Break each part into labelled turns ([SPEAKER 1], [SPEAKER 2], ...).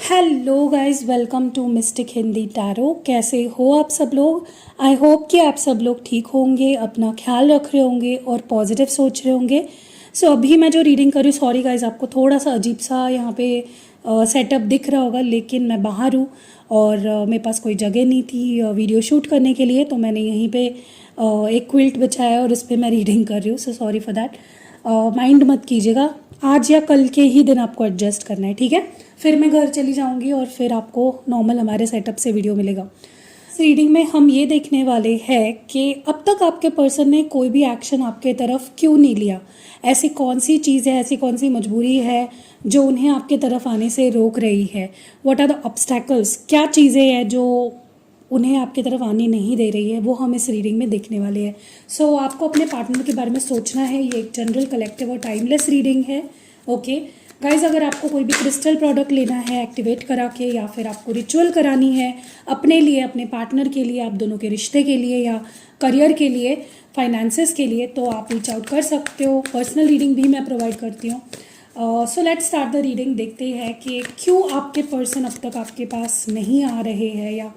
[SPEAKER 1] Hello guys, welcome to mystic Hindi tarot. कैसे हो आप सब लोग? आई होप कि आप सब लोग ठीक होंगे, अपना ख्याल रख रहे होंगे और पॉजिटिव सोच रहे होंगे। सो अभी मैं जो रीडिंग कर रही हूँ, सॉरी गाइस, आपको थोड़ा सा अजीब सा यहाँ पे सेटअप दिख रहा होगा, लेकिन मैं बाहर हूँ और मेरे पास कोई जगह नहीं थी वीडियो शूट करने के लिए, तो मैंने यहीं पे एक क्विल्ट बिछाया और उस पर मैं रीडिंग कर रही हूँ। So sorry for that, mind मत कीजिएगा। आज या कल के ही दिन आपको एडजस्ट करना है, ठीक है? फिर मैं घर चली जाऊंगी और फिर आपको नॉर्मल हमारे सेटअप से वीडियो मिलेगा। इस रीडिंग में हम ये देखने वाले हैं कि अब तक आपके पर्सन ने कोई भी एक्शन आपके तरफ क्यों नहीं लिया। ऐसी कौन सी चीज़ है, ऐसी कौन सी मजबूरी है जो उन्हें आपके तरफ आने से रोक रही है। व्हाट आर द ऑब्स्टैकल्स, क्या चीज़ें हैं जो उन्हें आपकी तरफ आने नहीं दे रही है, वो हम इस रीडिंग में देखने वाले हैं। सो आपको अपने पार्टनर के बारे में सोचना है। ये एक जनरल, कलेक्टिव और टाइमलेस रीडिंग है। ओके गाइज, अगर आपको कोई भी क्रिस्टल प्रोडक्ट लेना है एक्टिवेट करा के, या फिर आपको रिचुअल करानी है अपने लिए, अपने पार्टनर के लिए, आप दोनों के रिश्ते के लिए या करियर के लिए, फाइनेंसेस के लिए, तो आप रीच आउट कर सकते हो। पर्सनल रीडिंग भी मैं प्रोवाइड करती हूँ। So let's start the reading. देखते हैं कि क्यों आपके पर्सन अब तक आपके पास नहीं आ रहे हैं, या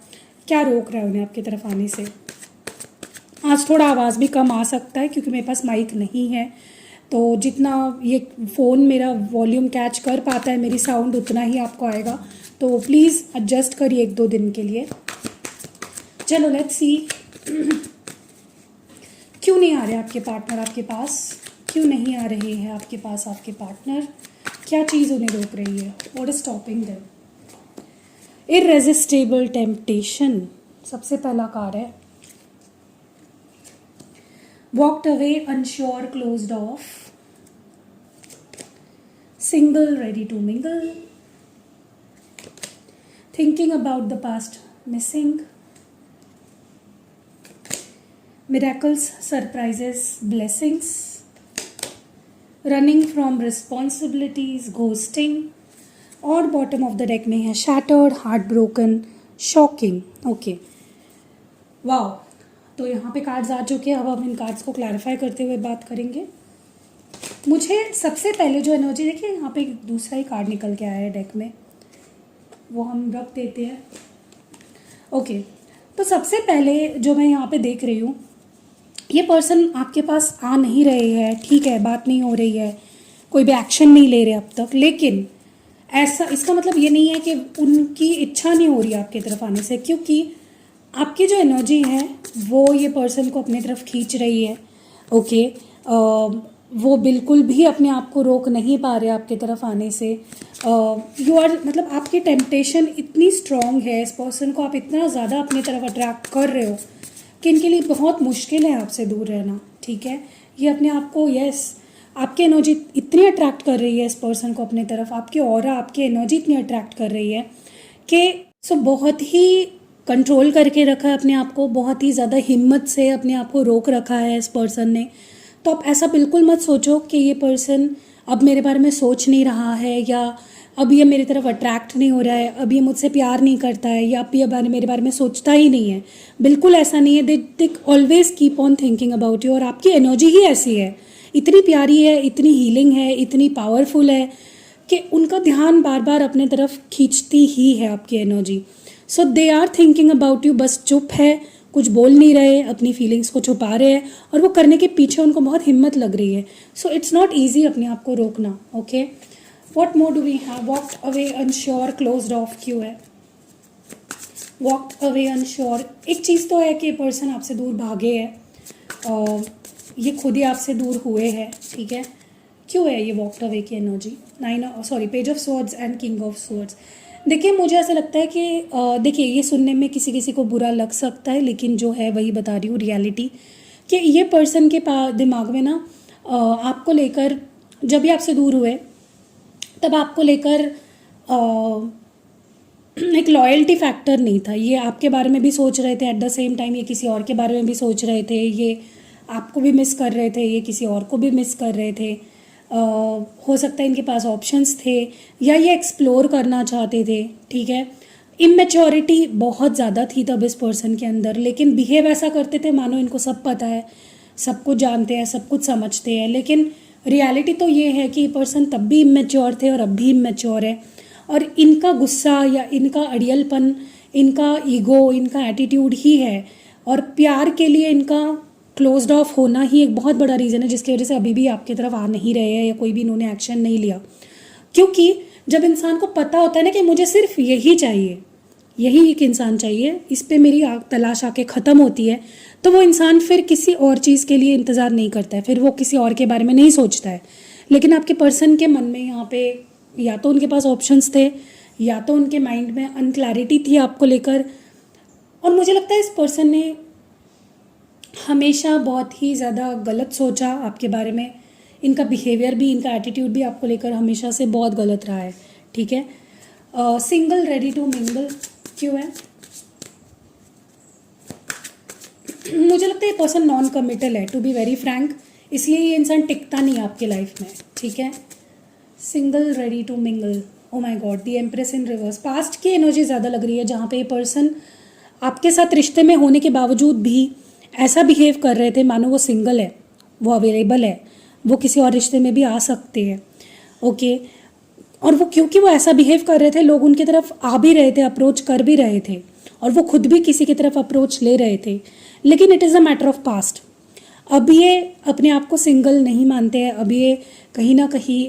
[SPEAKER 1] क्या रोक रहा है उन्हें आपकी तरफ आने से। आज थोड़ा आवाज़ भी कम आ सकता है क्योंकि मेरे पास माइक नहीं है, तो जितना ये फ़ोन मेरा वॉल्यूम कैच कर पाता है मेरी साउंड, उतना ही आपको आएगा। तो प्लीज़ एडजस्ट करिए 1-2 दिन के लिए। चलो लेट्स सी क्यों नहीं आ रहे आपके पार्टनर आपके पास, क्यों नहीं आ रहे हैं आपके पास आपके पार्टनर, क्या चीज़ उन्हें रोक रही है। What is stopping them? Irresistible temptation सबसे पहला कार्ड है। Walked away, unsure, closed off, single, ready to mingle, thinking about the past, missing, miracles, surprises, blessings, running from responsibilities, ghosting, और बॉटम ऑफ द डेक में है shattered, heartbroken, shocking. Okay, wow. तो यहाँ पे cards आ चुके हैं। अब हम इन कार्ड्स को क्लैरिफाई करते हुए बात करेंगे। मुझे सबसे पहले जो एनर्जी, देखिए यहाँ पे दूसरा ही कार्ड निकल के आया है डेक में, वो हम रख देते हैं। ओके, तो सबसे पहले जो मैं यहाँ पे देख रही हूँ, ये पर्सन आपके पास आ नहीं रहे हैं, ठीक है, बात नहीं हो रही है, कोई भी एक्शन नहीं ले रहे अब तक, लेकिन ऐसा इसका मतलब ये नहीं है कि उनकी इच्छा नहीं हो रही आपकी तरफ आने से, क्योंकि आपकी जो एनर्जी है वो ये पर्सन को अपनी तरफ खींच रही है। ओके, वो बिल्कुल भी अपने आप को रोक नहीं पा रहे आपकी तरफ आने से। यू आर, मतलब आपकी टेम्पटेशन इतनी स्ट्रॉन्ग है, इस पर्सन को आप इतना ज़्यादा अपनी तरफ अट्रैक्ट कर रहे हो कि इनके लिए बहुत मुश्किल है आपसे दूर रहना, ठीक है? ये अपने आप को, यस, आपकी एनर्जी इतनी अट्रैक्ट कर रही है इस पर्सन को अपनी तरफ, आपकी ऑरा, आपकी एनर्जी इतनी अट्रैक्ट कर रही है कि बहुत ही कंट्रोल करके रखा है अपने आप को, बहुत ही ज़्यादा हिम्मत से अपने आप को रोक रखा है इस पर्सन ने। तो आप ऐसा बिल्कुल मत सोचो कि ये पर्सन अब मेरे बारे में सोच नहीं रहा है, या अब ये मेरी तरफ अट्रैक्ट नहीं हो रहा है, अब ये मुझसे प्यार नहीं करता है, या अब ये मेरे बारे में सोचता ही नहीं है। बिल्कुल ऐसा नहीं है। They always keep on thinking about you, और आपकी एनर्जी ही ऐसी है, इतनी प्यारी है, इतनी हीलिंग है, इतनी पावरफुल है कि उनका ध्यान बार बार अपने तरफ खींचती ही है आपकी energy. So they are thinking about you, बस चुप है, कुछ बोल नहीं रहे, अपनी फीलिंग्स को छुपा रहे हैं, और वो करने के पीछे उनको बहुत हिम्मत लग रही है। सो इट्स नॉट ईजी अपने आप को रोकना। Okay, what more do we have? Walked away, unsure, closed off क्यों है? वॉकड अवे, अनश्योर, एक चीज़ तो है कि पर्सन आपसे दूर भागे है, ये खुद ही आपसे दूर हुए हैं, ठीक है? क्यों है ये वॉकड अवे की energy? Page of swords and king of swords. देखिए, मुझे ऐसा लगता है कि देखिए, ये सुनने में किसी किसी को बुरा लग सकता है, लेकिन जो है वही बता रही हूँ रियलिटी, कि ये पर्सन के दिमाग में ना आपको लेकर, जब भी आपसे दूर हुए तब आपको लेकर एक लॉयल्टी फैक्टर नहीं था। ये आपके बारे में भी सोच रहे थे, एट द सेम टाइम ये किसी और के बारे में भी सोच रहे थे, ये आपको भी मिस कर रहे थे, ये किसी और को भी मिस कर रहे थे। हो सकता है इनके पास ऑप्शंस थे, या ये एक्सप्लोर करना चाहते थे, ठीक है? इमेच्योरिटी बहुत ज़्यादा थी तब इस पर्सन के अंदर, लेकिन बिहेव ऐसा करते थे मानो इनको सब पता है, सब कुछ जानते हैं, सब कुछ समझते हैं। लेकिन रियलिटी तो ये है कि पर्सन तब भी इमेच्योर थे और अब भी इमेच्योर है। और इनका गुस्सा या इनका अड़ियलपन, इनका ईगो, इनका एटीट्यूड ही है, और प्यार के लिए इनका क्लोज्ड ऑफ होना ही एक बहुत बड़ा रीज़न है जिसकी वजह से अभी भी आपकी तरफ आ नहीं रहे हैं या कोई भी इन्होंने एक्शन नहीं लिया। क्योंकि जब इंसान को पता होता है ना कि मुझे सिर्फ यही चाहिए, यही एक इंसान चाहिए, इस पे मेरी तलाश आके ख़त्म होती है, तो वो इंसान फिर किसी और चीज़ के लिए इंतज़ार नहीं करता है, फिर वो किसी और के बारे में नहीं सोचता है। लेकिन आपके पर्सन के मन में यहाँ पे या तो उनके पास ऑप्शंस थे या तो उनके माइंड में अनक्लैरिटी थी आपको लेकर, और मुझे लगता है इस पर्सन ने हमेशा बहुत ही ज़्यादा गलत सोचा आपके बारे में। इनका बिहेवियर भी, इनका एटीट्यूड भी आपको लेकर हमेशा से बहुत गलत रहा है, ठीक है। सिंगल, रेडी टू मिंगल क्यों है? मुझे लगता है ये पर्सन नॉन कमिटल है, टू बी वेरी फ्रैंक, इसलिए ये इंसान टिकता नहीं आपके लाइफ में, ठीक है। Single, ready to mingle, oh my god, the empress in reverse. Past की एनर्जी ज़्यादा लग रही है जहाँ पे ये पर्सन आपके साथ रिश्ते में होने के बावजूद भी ऐसा बिहेव कर रहे थे मानो वो सिंगल है, वो अवेलेबल है, वो किसी और रिश्ते में भी आ सकते हैं, ओके। और वो क्योंकि वो ऐसा बिहेव कर रहे थे, लोग उनकी तरफ आ भी रहे थे, अप्रोच कर भी रहे थे, और वो खुद भी किसी की तरफ अप्रोच ले रहे थे, लेकिन it is a matter of past. अब ये अपने आप को सिंगल नहीं मानते हैं, अब ये कहीं ना कहीं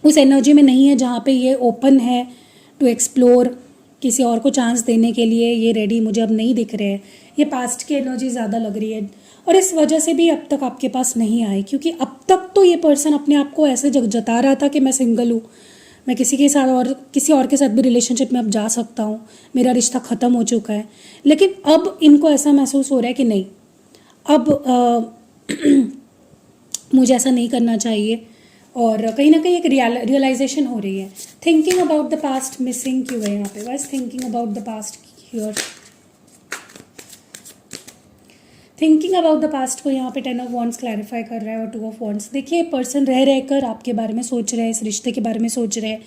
[SPEAKER 1] उस एनर्जी में नहीं है जहाँ पे ये ओपन है टू एक्सप्लोर, किसी और को चांस देने के लिए ये रेडी मुझे अब नहीं दिख रहे हैं। ये पास्ट की एनर्जी ज़्यादा लग रही है, और इस वजह से भी अब तक आपके पास नहीं आए, क्योंकि अब तक तो ये पर्सन अपने आप को ऐसे जता रहा था कि मैं सिंगल हूँ, मैं किसी के साथ और किसी और के साथ भी रिलेशनशिप में अब जा सकता हूँ, मेरा रिश्ता ख़त्म हो चुका है। लेकिन अब इनको ऐसा महसूस हो रहा है कि नहीं, अब मुझे ऐसा नहीं करना चाहिए, और कहीं ना कहीं एक रियलाइजेशन हो रही है। Thinking about the past missing क्यों है यहाँ पे? Wise thinking about the past here, thinking about the past को यहाँ पे 10 ऑफ वॉन्ड्स क्लैरिफाई कर रहा है, और 2 ऑफ वॉन्ड्स। देखिए, पर्सन रह रहकर आपके बारे में सोच रहे हैं, इस रिश्ते के बारे में सोच रहे हैं,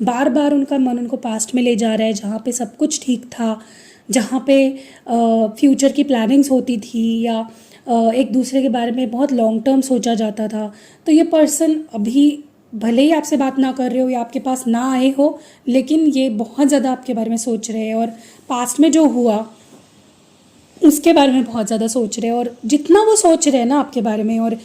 [SPEAKER 1] बार बार उनका मन उनको पास्ट में ले जा रहा है जहाँ पे सब कुछ ठीक था, जहाँ पे फ्यूचर की प्लानिंग्स होती थी, या एक दूसरे के बारे में बहुत लॉन्ग टर्म सोचा जाता था। तो ये पर्सन अभी भले ही आपसे बात ना कर रहे हो या आपके पास ना आए हो, लेकिन ये बहुत ज़्यादा आपके बारे में सोच रहे हैं, और पास्ट में जो हुआ उसके बारे में बहुत ज़्यादा सोच रहे हैं। और जितना वो सोच रहे हैं ना आपके बारे में और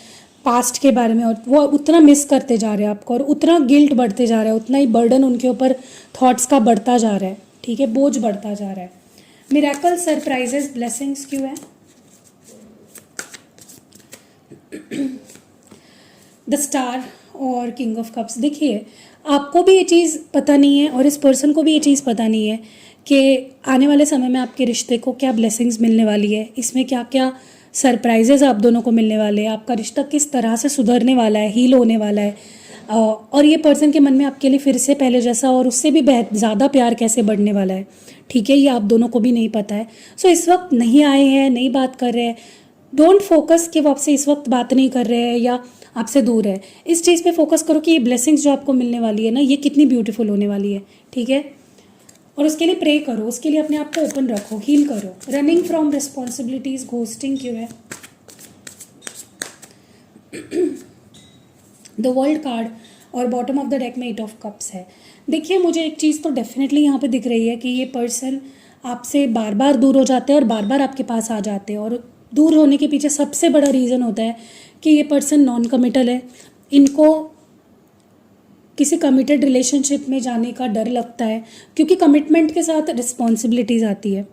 [SPEAKER 1] पास्ट के बारे में, और वो उतना मिस करते जा रहे हैं आपको, और उतना गिल्ट बढ़ते जा रहा है, उतना ही बर्डन उनके ऊपर थॉट्स का बढ़ता जा रहा है, ठीक है, बोझ बढ़ता जा रहा है। मिरेकल, सरप्राइजेस, ब्लेसिंग्स क्यों है? द स्टार और किंग ऑफ कप्स। देखिए, आपको भी ये चीज़ पता नहीं है और इस पर्सन को भी ये चीज़ पता नहीं है कि आने वाले समय में आपके रिश्ते को क्या ब्लेसिंग्स मिलने वाली है, इसमें क्या क्या सरप्राइजेज आप दोनों को मिलने वाले हैं, आपका रिश्ता किस तरह से सुधरने वाला है, हील होने वाला है, और ये पर्सन के मन में आपके लिए फिर से पहले जैसा और उससे भी ज़्यादा प्यार कैसे बढ़ने वाला है, ठीक है, ये आप दोनों को भी नहीं पता है। सो इस वक्त नहीं आए हैं, नहीं बात कर रहे हैं, डोंट फोकस कि वो आपसे इस वक्त बात नहीं कर रहे हैं या आपसे दूर है। इस चीज़ पे फोकस करो कि ये ब्लेसिंग्स जो आपको मिलने वाली है ना, ये कितनी ब्यूटीफुल होने वाली है, ठीक है, और उसके लिए प्रे करो, उसके लिए अपने आप को ओपन रखो, हील करो। रनिंग फ्रॉम रिस्पॉन्सिबिलिटीज, घोस्टिंग क्यों है? द वर्ल्ड कार्ड और बॉटम ऑफ द डेक में 8 ऑफ कप्स है। देखिए, मुझे एक चीज़ तो डेफिनेटली यहाँ पे दिख रही है कि ये पर्सन आपसे बार बार दूर हो जाते हैं और बार बार आपके पास आ जाते हैं, और दूर होने के पीछे सबसे बड़ा रीज़न होता है कि ये पर्सन नॉन कमिटल है, इनको किसी कमिटेड रिलेशनशिप में जाने का डर लगता है, क्योंकि कमिटमेंट के साथ रिस्पॉन्सिबिलिटीज़ आती है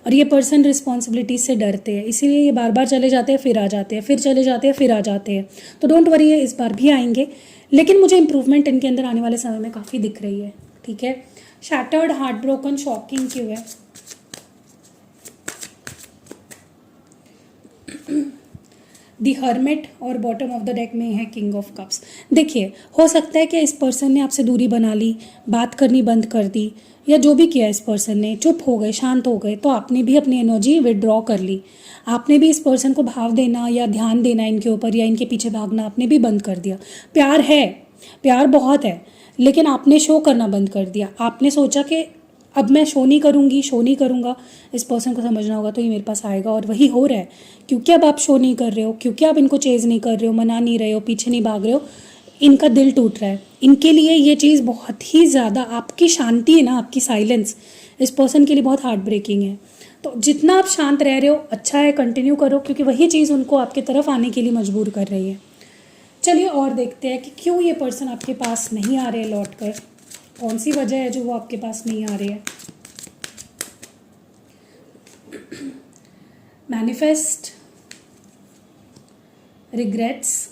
[SPEAKER 1] और ये पर्सन रिस्पॉन्सिबिलिटीज से डरते हैं, इसीलिए ये बार बार चले जाते हैं, फिर आ जाते हैं, फिर चले जाते हैं, फिर आ जाते हैं। तो डोंट वरी, है इस बार भी आएंगे, लेकिन मुझे इंप्रूवमेंट इनके अंदर आने वाले समय में काफ़ी दिख रही है, ठीक है। शैटर्ड, हार्ट ब्रोकन, शॉकिंग क्यों है? दी हर्मिट और बॉटम ऑफ द डेक में है किंग ऑफ कप्स। देखिए, हो सकता है कि इस पर्सन ने आपसे दूरी बना ली, बात करनी बंद कर दी, या जो भी किया इस पर्सन ने, चुप हो गए, शांत हो गए, तो आपने भी अपनी एनर्जी विदड्रॉ कर ली, आपने भी इस पर्सन को भाव देना या ध्यान देना इनके ऊपर या इनके पीछे भागना आपने भी बंद कर दिया। प्यार है, प्यार बहुत है, लेकिन आपने शो करना बंद कर दिया। आपने सोचा कि अब मैं शो नहीं करूँगी, शो नहीं करूँगा, इस पर्सन को समझना होगा तो ये मेरे पास आएगा, और वही हो रहा है, क्योंकि अब आप शो नहीं कर रहे हो, क्योंकि आप इनको चेज़ नहीं कर रहे हो, मना नहीं रहे हो, पीछे नहीं भाग रहे हो, इनका दिल टूट रहा है, इनके लिए ये चीज़ बहुत ही ज़्यादा, आपकी शांति है ना, आपकी साइलेंस इस पर्सन के लिए बहुत हार्ट ब्रेकिंग है। तो जितना आप शांत रह रहे हो अच्छा है, कंटिन्यू करो, क्योंकि वही चीज़ उनको आपके तरफ आने के लिए मजबूर कर रही है। चलिए और देखते हैं कि क्यों ये पर्सन आपके पास नहीं आ रहे हैं लौट कर, कौन सी वजह है जो वो आपके पास नहीं आ रहे हैं। मैनिफेस्ट, रिग्रेट्स,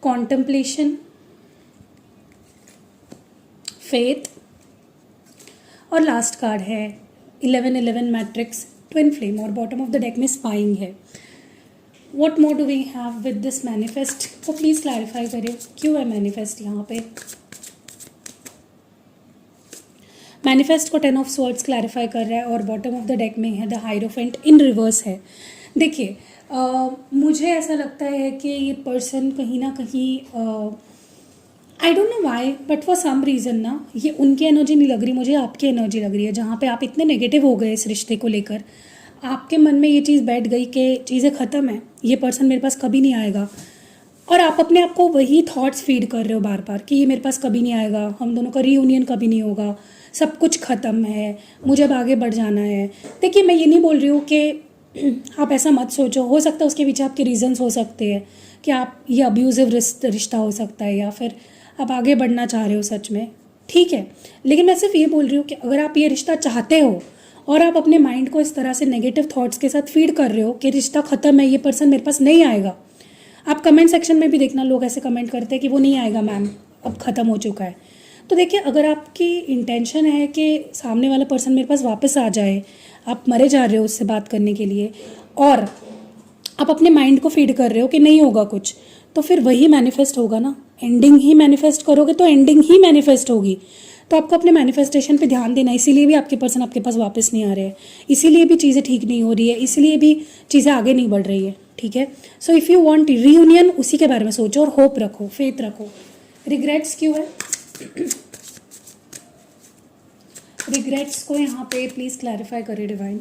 [SPEAKER 1] कॉन्टेम्पलेशन, फेथ, और लास्ट कार्ड है 1111 मैट्रिक्स ट्विन फ्लेम, और बॉटम ऑफ द डेक में स्पाइंग है। What more do we have with this manifest को प्लीज़ क्लैरिफाई करिए, क्यों है मैनिफेस्ट यहाँ पे। मैनिफेस्ट को 10 ऑफ स्वॉर्ड्स क्लैरिफाई कर रहा है और बॉटम ऑफ द डेक में है द हाइरोफेंट इन रिवर्स है। देखिए मुझे ऐसा लगता है कि ये पर्सन कहीं ना कहीं I don't know why but for some reason ना, ये उनकी एनर्जी नहीं लग रही मुझे, आपकी एनर्जी लग रही है। जहाँ पे आप इतने नेगेटिव हो गए इस रिश्ते को लेकर, आपके मन में ये चीज़ बैठ गई कि चीज़ें ख़त्म है, ये पर्सन मेरे पास कभी नहीं आएगा, और आप अपने आप को वही थॉट्स फीड कर रहे हो बार बार कि ये मेरे पास कभी नहीं आएगा, हम दोनों का रीयूनियन कभी नहीं होगा, सब कुछ ख़त्म है, मुझे अब आगे बढ़ जाना है। देखिए मैं ये नहीं बोल रही हूँ कि आप ऐसा मत सोचो, हो सकता है उसके पीछे आपके रीजंस हो सकते हैं कि आप ये अब्यूज़िव रिश्ता हो सकता है, या फिर आप आगे बढ़ना चाह रहे हो सच में, ठीक है। लेकिन मैं सिर्फ ये बोल रही हूँ कि अगर आप ये रिश्ता चाहते हो और आप अपने माइंड को इस तरह से नेगेटिव थॉट्स के साथ फीड कर रहे हो कि रिश्ता ख़त्म है, ये पर्सन मेरे पास नहीं आएगा। आप कमेंट सेक्शन में भी देखना, लोग ऐसे कमेंट करते हैं कि वो नहीं आएगा मैम, अब ख़त्म हो चुका है। तो देखिए अगर आपकी इंटेंशन है कि सामने वाला पर्सन मेरे पास वापस आ जाए, आप मरे जा रहे हो उससे बात करने के लिए, और आप अपने माइंड को फीड कर रहे हो कि नहीं होगा कुछ, तो फिर वही मैनिफेस्ट होगा ना। एंडिंग ही मैनिफेस्ट करोगे तो एंडिंग ही मैनिफेस्ट होगी। तो आपको अपने मैनिफेस्टेशन पे ध्यान देना है। इसीलिए भी आपके पर्सन आपके पास वापस नहीं आ रहे हैं, इसीलिए भी चीज़ें ठीक नहीं हो रही है, इसीलिए भी चीज़ें आगे नहीं बढ़ रही है, ठीक है। So if you want reunion, उसी के बारे में सोचो और होप रखो, फेथ रखो। रिग्रेट्स क्यों है? रिग्रेट्स को यहाँ पे प्लीज़ क्लैरिफाई करें divine.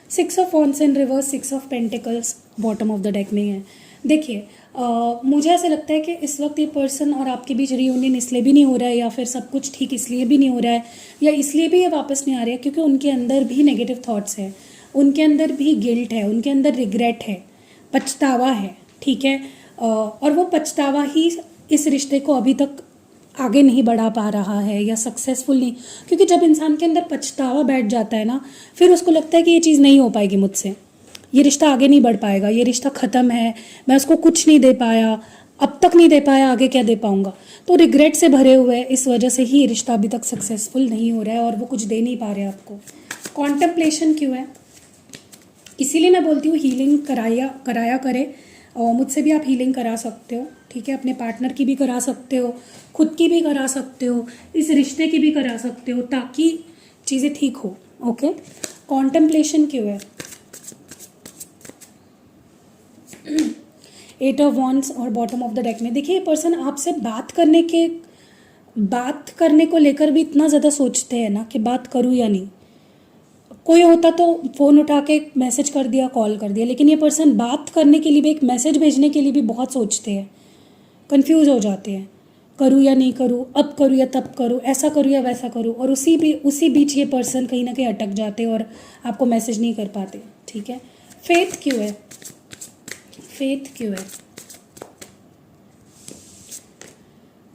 [SPEAKER 1] 6 of wands in reverse, 6 of pentacles bottom of the deck में है। देखिए मुझे ऐसा लगता है कि इस वक्त ये पर्सन और आपके बीच रीयूनियन इसलिए भी नहीं हो रहा है, या फिर सब कुछ ठीक इसलिए भी नहीं हो रहा है, या इसलिए भी ये वापस नहीं आ रहे हैं क्योंकि उनके अंदर भी नेगेटिव थॉट्स है, उनके अंदर भी गिल्ट है, उनके अंदर रिग्रेट है, पछतावा है, ठीक है। और वो पछतावा ही इस रिश्ते को अभी तक आगे नहीं बढ़ा पा रहा है या सक्सेसफुल नहीं, क्योंकि जब इंसान के अंदर पछतावा बैठ जाता है ना, फिर उसको लगता है कि ये चीज़ नहीं हो पाएगी मुझसे, ये रिश्ता आगे नहीं बढ़ पाएगा, ये रिश्ता ख़त्म है, मैं उसको कुछ नहीं दे पाया, अब तक नहीं दे पाया, आगे क्या दे पाऊँगा। तो रिग्रेट से भरे हुए इस वजह से ही ये रिश्ता अभी तक सक्सेसफुल नहीं हो रहा है और वो कुछ दे नहीं पा रहे आपको। कॉन्टेम्पलेशन क्यों है? इसीलिए मैं बोलती हूँ हीलिंग कराया करें, और मुझसे भी आप हीलिंग करा सकते हो, ठीक है। अपने पार्टनर की भी करा सकते हो, खुद की भी करा सकते हो, इस रिश्ते की भी करा सकते हो, ताकि चीज़ें ठीक हो, ओके। कॉन्टेम्पलेशन क्यों है? 8 ऑफ वॉन्ड्स और बॉटम ऑफ द डेक में देखिए, ये पर्सन आपसे बात करने को लेकर भी इतना ज़्यादा सोचते हैं ना कि बात करूँ या नहीं। कोई होता तो फ़ोन उठा के मैसेज कर दिया, कॉल कर दिया, लेकिन ये पर्सन बात करने के लिए भी, एक मैसेज भेजने के लिए भी बहुत सोचते हैं, कंफ्यूज हो जाते हैं, करूँ या नहीं करूँ, अब करूँ या तब करूँ, ऐसा करूँ या वैसा करूँ, और उसी बीच ये पर्सन कहीं ना कहीं अटक जाते हैं और आपको मैसेज नहीं कर पाते, ठीक है। फेथ क्यों है? फेथ क्यों है?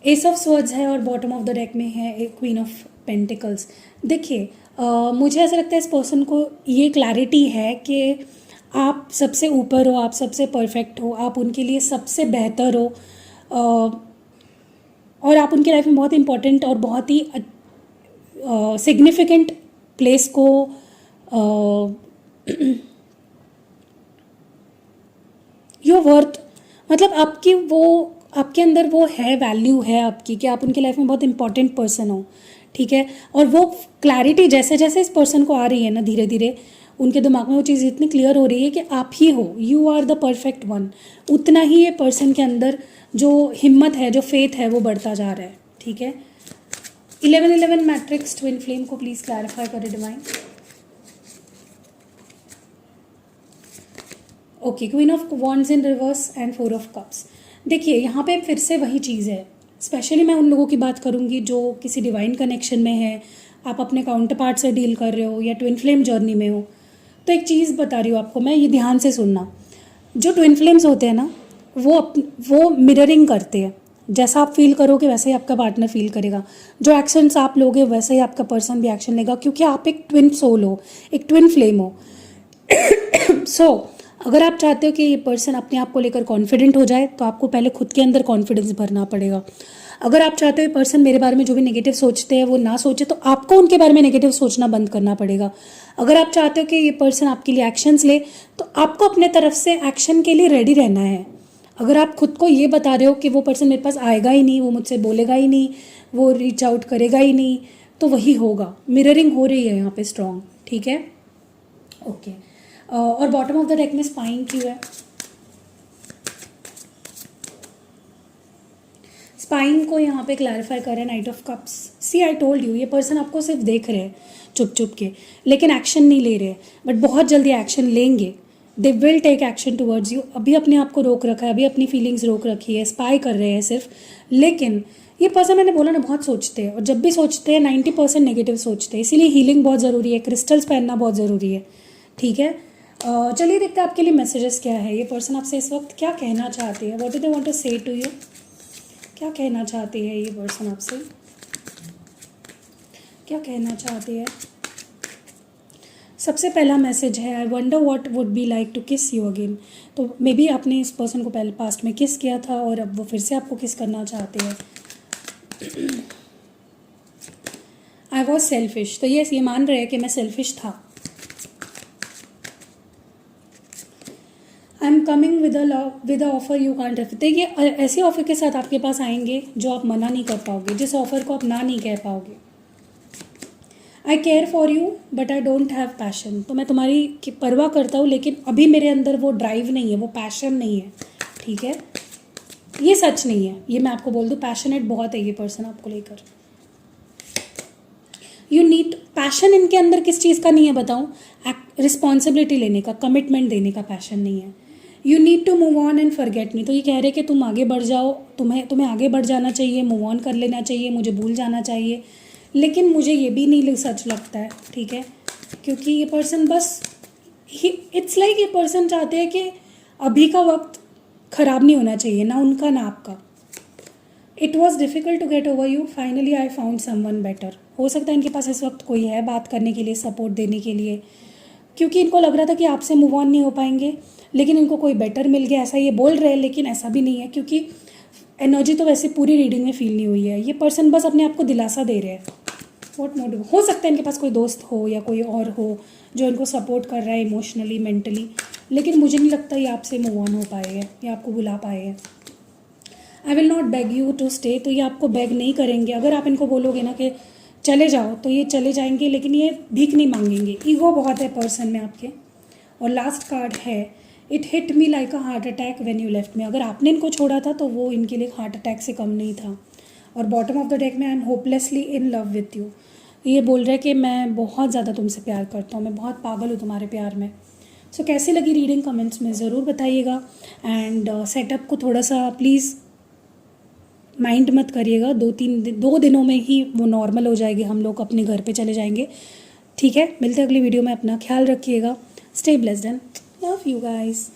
[SPEAKER 1] एस ऑफ स्वर्ड्स है और बॉटम ऑफ द डेक में है क्वीन ऑफ पेंटिकल्स। देखिए मुझे ऐसा लगता है इस पर्सन को ये क्लैरिटी है कि आप सबसे ऊपर हो, आप सबसे परफेक्ट हो, आप उनके लिए सबसे बेहतर हो, और आप उनकी लाइफ में बहुत इंपॉर्टेंट और बहुत ही सिग्निफिकेंट प्लेस को योर वर्थ, मतलब आपके अंदर वो है, वैल्यू है आपकी कि आप उनकी लाइफ में बहुत इंपॉर्टेंट पर्सन हो, ठीक है। और वो क्लैरिटी जैसे जैसे इस पर्सन को आ रही है ना, धीरे धीरे उनके दिमाग में वो चीज़ इतनी क्लियर हो रही है कि आप ही हो, you are the perfect one, उतना ही ये पर्सन के अंदर जो हिम्मत है, जो फेथ है, वो बढ़ता जा रहा है, ठीक है। 1111 मैट्रिक्स ट्विन फ्लेम को प्लीज़ क्लैरिफाई करें divine. Okay, queen of wands in reverse and 4 of cups. देखिए यहाँ पे फिर से वही चीज़ है, स्पेशली मैं उन लोगों की बात करूँगी जो किसी डिवाइन कनेक्शन में है, आप अपने काउंटर पार्ट से डील कर रहे हो या ट्विन फ्लेम जर्नी में हो। तो एक चीज़ बता रही हूँ आपको मैं, ये ध्यान से सुनना। जो ट्विन फ्लेम्स होते हैं ना, वो मिररिंग करते हैं। जैसा आप फील करोगे वैसे ही आपका पार्टनर फील करेगा। जो एक्शंस आप लोगे वैसे ही आपका पर्सन भी एक्शन लेगा, क्योंकि आप एक ट्विन सोल हो, एक ट्विन फ्लेम हो। सो अगर आप चाहते हो कि ये पर्सन अपने आप को लेकर कॉन्फिडेंट हो जाए, तो आपको पहले खुद के अंदर कॉन्फिडेंस भरना पड़ेगा। अगर आप चाहते हो ये पर्सन मेरे बारे में जो भी नेगेटिव सोचते हैं वो ना सोचे, तो आपको उनके बारे में नेगेटिव सोचना बंद करना पड़ेगा। अगर आप चाहते हो कि ये पर्सन आपके लिए एक्शंस ले, तो आपको अपने तरफ से एक्शन के लिए रेडी रहना है। अगर आप खुद को ये बता रहे हो कि वो पर्सन मेरे पास आएगा ही नहीं, वो मुझसे बोलेगा ही नहीं, वो रीच आउट करेगा ही नहीं, तो वही होगा। मिररिंग हो रही है यहाँ पे स्ट्रॉन्ग, ठीक है, ओके। और बॉटम ऑफ द डेक में स्पाइन क्यों है? स्पाइन को यहाँ पे क्लैरिफाई करें, knight of cups. See I told you, ये पर्सन आपको सिर्फ देख रहे हैं चुप चुप के, लेकिन एक्शन नहीं ले रहे, बट बहुत जल्दी एक्शन लेंगे। They will take action towards you. अभी अपने आप को रोक रखा है, अभी अपनी फीलिंग्स रोक रखी है, स्पाई कर रहे हैं सिर्फ। लेकिन ये पर्सन, मैंने बोला ना, बहुत सोचते हैं, और जब भी सोचते हैं 90% नेगेटिव सोचते हैं। इसीलिए हीलिंग बहुत ज़रूरी है, क्रिस्टल्स पहनना बहुत ज़रूरी है, ठीक है। चलिए देखते हैं आपके लिए मैसेजेस क्या है। ये पर्सन आपसे इस वक्त क्या कहना चाहते हैं? What do they want to say to you? क्या कहना चाहते हैं ये पर्सन आपसे? क्या कहना चाहते हैं? सबसे पहला मैसेज है, I wonder what would be like to kiss you again. तो मे बी आपने इस पर्सन को पहले पास्ट में किस किया था और अब वो फिर से आपको किस करना चाहते हैं। I was selfish. तो ये मान रहे हैं कि मैं सेल्फिश था। I am coming with offer you can't refuse. देखिए ऐसे ऑफर के साथ आपके पास आएंगे जो आप मना नहीं कर पाओगे, जिस ऑफर को आप ना नहीं कह पाओगे। I care for you but I don't have passion. तो मैं तुम्हारी परवाह करता हूँ, लेकिन अभी मेरे अंदर वो ड्राइव नहीं है, वो पैशन नहीं है, ठीक है। ये सच नहीं है, ये मैं आपको बोल दूँ, पैशनेट बहुत है ये पर्सन आपको लेकर। You need passion. इनके अंदर किस चीज़ का नहीं है बताऊँ? रिस्पॉन्सिबिलिटी लेने का, कमिटमेंट देने का पैशन नहीं है। You need to move on and forget me. तो ये कह रहे कि तुम आगे बढ़ जाओ, तुम्हें आगे बढ़ जाना चाहिए, मूव ऑन कर लेना चाहिए, मुझे भूल जाना चाहिए। लेकिन मुझे ये भी नहीं सच लगता है, ठीक है, क्योंकि ये पर्सन बस इट्स लाइक ये पर्सन चाहते हैं कि अभी का वक्त ख़राब नहीं होना चाहिए, ना उनका ना आपका। It was difficult to get over you, finally I found someone better. हो सकता है इनके पास इस वक्त कोई है बात करने के लिए, सपोर्ट देने के लिए, क्योंकि इनको लग रहा था कि आपसे मूव ऑन नहीं हो पाएंगे, लेकिन इनको कोई बेटर मिल गया, ऐसा ये बोल रहे हैं। लेकिन ऐसा भी नहीं है, क्योंकि एनर्जी तो वैसे पूरी रीडिंग में फील नहीं हुई है। ये पर्सन बस अपने आप को दिलासा दे रहे हैं। What motive? हो सकता है इनके पास कोई दोस्त हो या कोई और हो जो इनको सपोर्ट कर रहा है इमोशनली, मेंटली, लेकिन मुझे नहीं लगता ये आपसे मूव ऑन हो पाए हैं या आपको बुला पाए हैं। I will not beg you to stay. तो ये आपको बेग नहीं करेंगे। अगर आप इनको बोलोगे ना कि चले जाओ, तो ये चले जाएंगे, लेकिन ये भीख नहीं मांगेंगे। ईगो बहुत है पर्सन में आपके। और लास्ट कार्ड है, it hit me like a heart attack when you left me. अगर आपने इनको छोड़ा था तो वो इनके लिए हार्ट अटैक से कम नहीं था। और बॉटम ऑफ द डेक में, I am hopelessly in love with you. ये बोल रहे हैं कि मैं बहुत ज़्यादा तुमसे प्यार करता हूँ, मैं बहुत पागल हूँ तुम्हारे प्यार में। सो कैसी लगी रीडिंग कमेंट्स में ज़रूर बताइएगा। एंड सेटअप को थोड़ा सा प्लीज़ माइंड मत करिएगा, 2 दिनों में ही वो नॉर्मल हो जाएगी, हम लोग अपने घर पे चले जाएंगे, ठीक है। मिलते हैं अगली वीडियो में, अपना ख्याल रखिएगा। Stay blessed and love you guys.